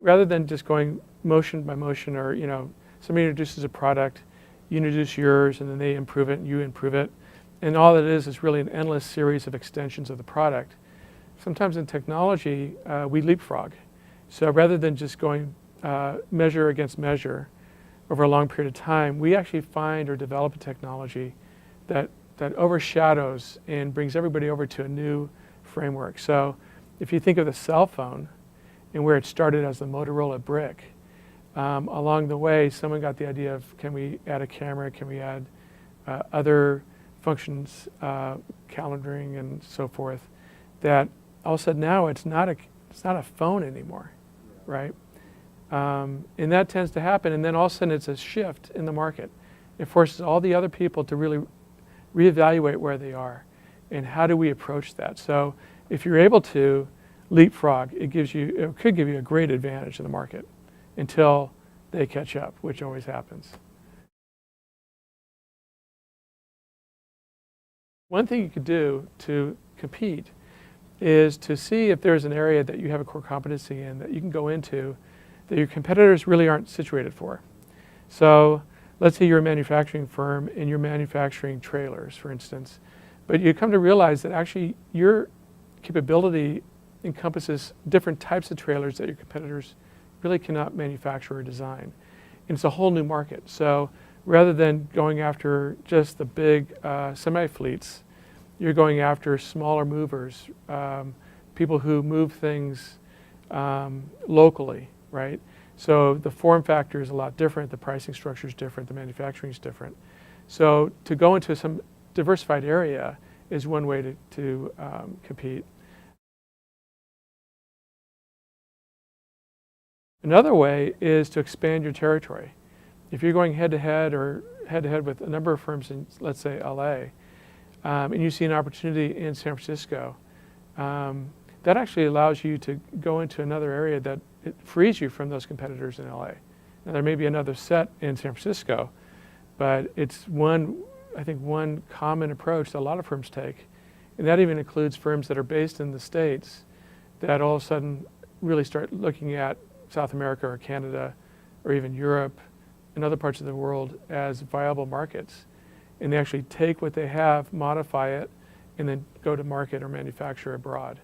Rather than just going motion by motion, or somebody introduces a product, you introduce yours, and then they improve it, and you improve it, and all it is really an endless series of extensions of the product. Sometimes in technology, we leapfrog. So rather than just going measure against measure over a long period of time, we actually find or develop a technology that overshadows and brings everybody over to a new framework. So if you think of the cell phone and where it started as the Motorola brick, along the way, someone got the idea of, can we add a camera? Can we add other functions, calendaring and so forth, that all of a sudden now it's not a phone anymore, right? And that tends to happen, and then all of a sudden it's a shift in the market. It forces all the other people to really reevaluate where they are and how do we approach that. So if you're able to leapfrog, it could give you a great advantage in the market until they catch up, which always happens. One thing you could do to compete is to see if there's an area that you have a core competency in that you can go into that your competitors really aren't situated for. So let's say you're a manufacturing firm and you're manufacturing trailers, for instance, but you come to realize that actually your capability encompasses different types of trailers that your competitors really cannot manufacture or design. And it's a whole new market. So rather than going after just the big semi-fleets, you're going after smaller movers, people who move things locally, right? So the form factor is a lot different, the pricing structure is different, the manufacturing is different. So to go into some diversified area is one way to compete. Another way is to expand your territory. If you're going head-to-head with a number of firms in, let's say, LA, and you see an opportunity in San Francisco, that actually allows you to go into another area that it frees you from those competitors in LA. Now there may be another set in San Francisco, but it's I think one common approach that a lot of firms take, and that even includes firms that are based in the States that all of a sudden really start looking at South America or Canada or even Europe and other parts of the world as viable markets. And they actually take what they have, modify it, and then go to market or manufacture abroad.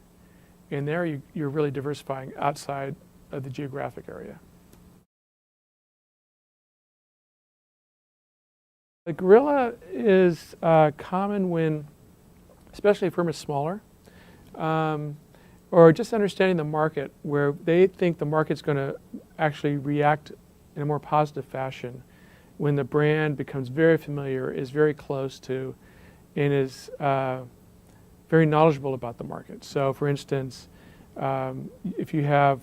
And there you're really diversifying outside of the geographic area. The guerilla is common when, especially if a firm is smaller, or just understanding the market where they think the market's going to actually react in a more positive fashion when the brand becomes very familiar, is very close to, and is very knowledgeable about the market. So for instance, if you have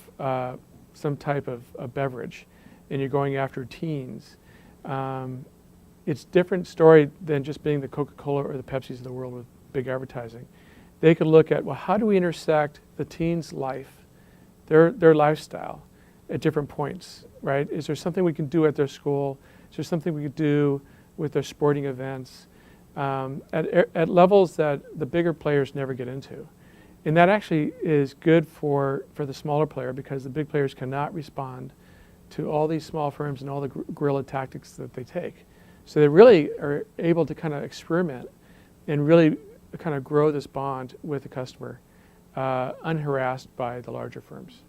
some type of a beverage and you're going after teens, it's a different story than just being the Coca-Cola or the Pepsis of the world with big advertising. They could look at, well, how do we intersect the teens' life, their lifestyle at different points, right? Is there something we can do at their school? Is there something we could do with their sporting events at levels that the bigger players never get into? And that actually is good for the smaller player, because the big players cannot respond to all these small firms and all the guerrilla tactics that they take. So they really are able to kind of experiment and really kind of grow this bond with the customer, unharassed by the larger firms.